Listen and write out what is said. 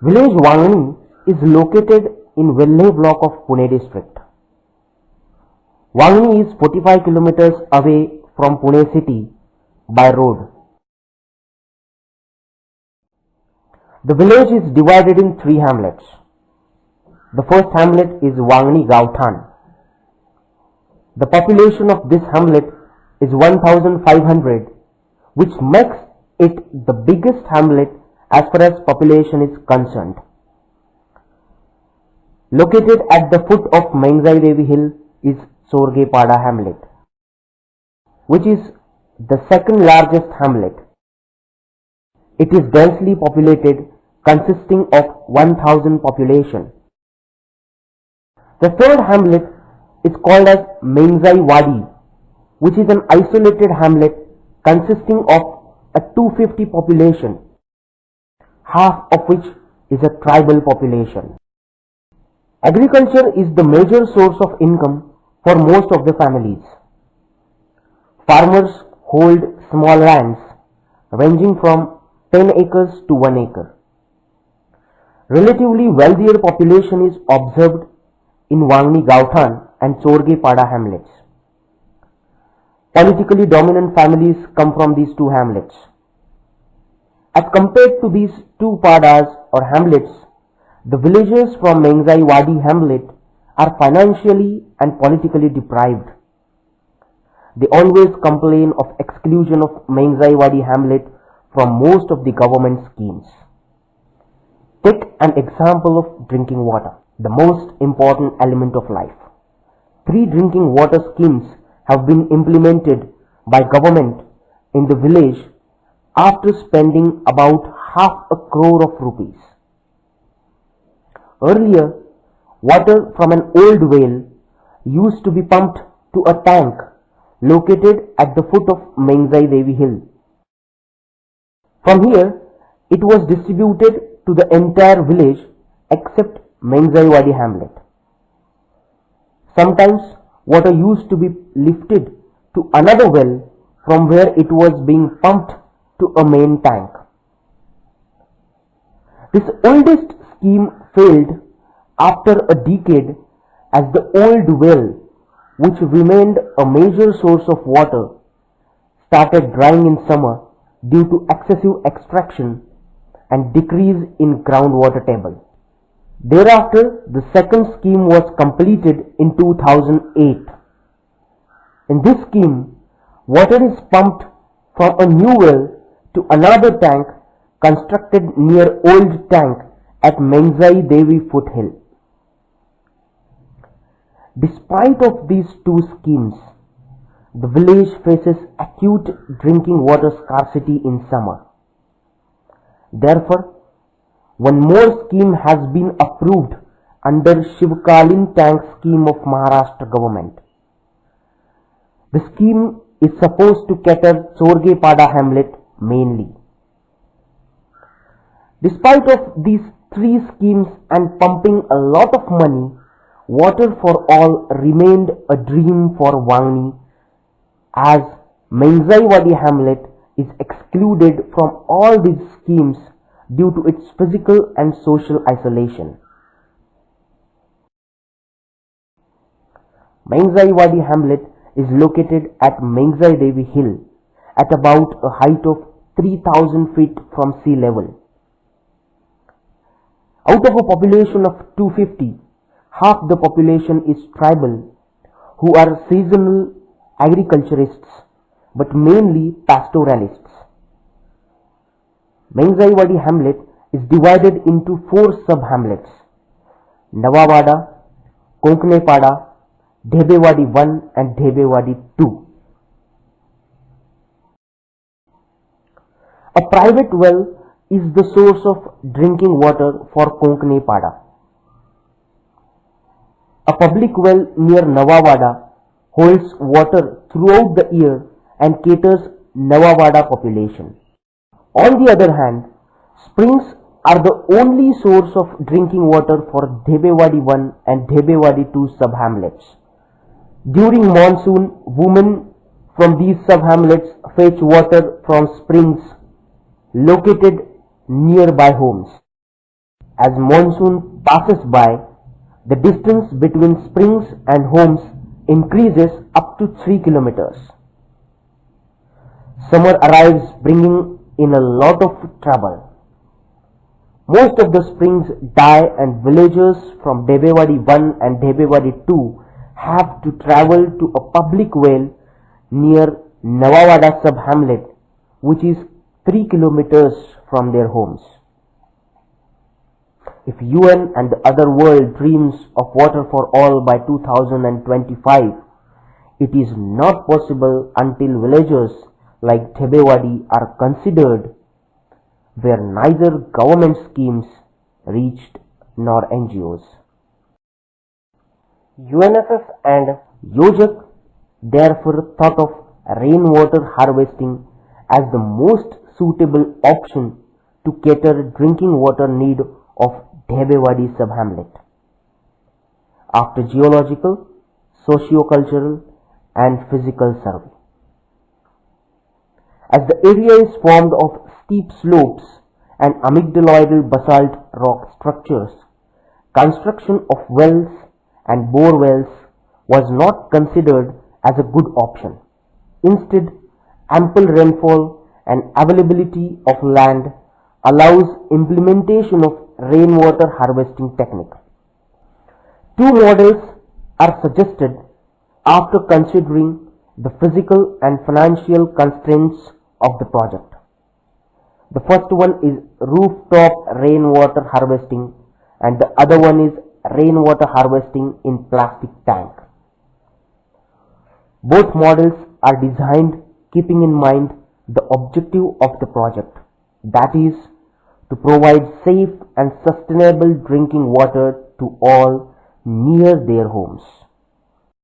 Village Wangani is located in Velhe block of Pune district. Wangani is 45 kilometers away from Pune city by road. The village is divided in three hamlets. The first hamlet is Wangani Gauthan. The population of this hamlet is 1500, which makes it the biggest hamlet as far as population is concerned. Located at the foot of Mengzai Devi Hill is Sorge Pada hamlet, which is the second largest hamlet. It is densely populated, consisting of 1000 population. The third hamlet is called as Mengzai Wadi, which is an isolated hamlet consisting of a 250 population, half of which is a tribal population. Agriculture is the major source of income for most of the families. Farmers hold small lands ranging from 10 acres to 1 acre. Relatively wealthier population is observed in Wangani Gauthan and Sorge Pada hamlets. Politically dominant families come from these two hamlets. As compared to these two padas or hamlets, the villagers from Mengzai Wadi hamlet are financially and politically deprived. They always complain of exclusion of Mengzai Wadi hamlet from most of the government schemes. Take an example of drinking water, the most important element of life. 3 drinking water schemes have been implemented by government in the village after spending about ₹500 crore. Earlier, water from an old well used to be pumped to a tank located at the foot of Mengzai Devi Hill. From here, it was distributed to the entire village except Mengzai Wadi hamlet. Sometimes water used to be lifted to another well from where it was being pumped to a main tank. This oldest scheme failed after a decade as the old well, which remained a major source of water, started drying in summer due to excessive extraction and decrease in groundwater table. Thereafter, the second scheme was completed in 2008. In this scheme, water is pumped from a new well to another tank constructed near old tank at Mengzai Devi foothill. Despite of these two schemes, the village faces acute drinking water scarcity in summer. Therefore, one more scheme has been approved under Shivkalin Tank scheme of Maharashtra government. The scheme is supposed to cater Sorge Pada hamlet mainly. Despite of these 3 schemes and pumping a lot of money, water for all remained a dream for Wangani, as Mengzai Wadi hamlet is excluded from all these schemes due to its physical and social isolation. Mengzai Wadi hamlet is located at Mengzai Devi Hill at about a height of 3000 feet from sea level. Out of a population of 250, half the population is tribal, who are seasonal agriculturists but mainly pastoralists. Mengzai Wadi hamlet is divided into 4 sub-hamlets: Nawawada, Konkne Pada, Dhebewadi 1 and Dhebewadi 2. A private well is the source of drinking water for Konkne Pada. A public well near Nawawada holds water throughout the year and caters Nawawada population. On the other hand, springs are the only source of drinking water for Dhebewadi 1 and Dhebewadi 2 sub-hamlets. During monsoon, women from these sub-hamlets fetch water from springs located nearby homes. As monsoon passes by, the distance between springs and homes increases up to 3 kilometers. Summer arrives bringing in a lot of trouble. Most of the springs die and villagers from Dhebewadi 1 and Dhebewadi 2 have to travel to a public well near Nawawada sub-hamlet, which is 3 kilometers from their homes. If UN and the other world dreams of water for all by 2025, it is not possible until villagers like Dhebewadi are considered, where neither government schemes reached nor NGOs. UNFF and Yojak therefore thought of rainwater harvesting as the most suitable option to cater drinking water need of Dhebewadi sub-hamlet. After geological, socio-cultural and physical survey. As the area is formed of steep slopes and amygdaloidal basalt rock structures, construction of wells and bore wells was not considered as a good option. Instead, ample rainfall and availability of land allows implementation of rainwater harvesting technique. Two models are suggested after considering the physical and financial constraints of the project. The first one is rooftop rainwater harvesting and the other one is rainwater harvesting in plastic tank. Both models are designed keeping in mind the objective of the project, that is, to provide safe and sustainable drinking water to all near their homes.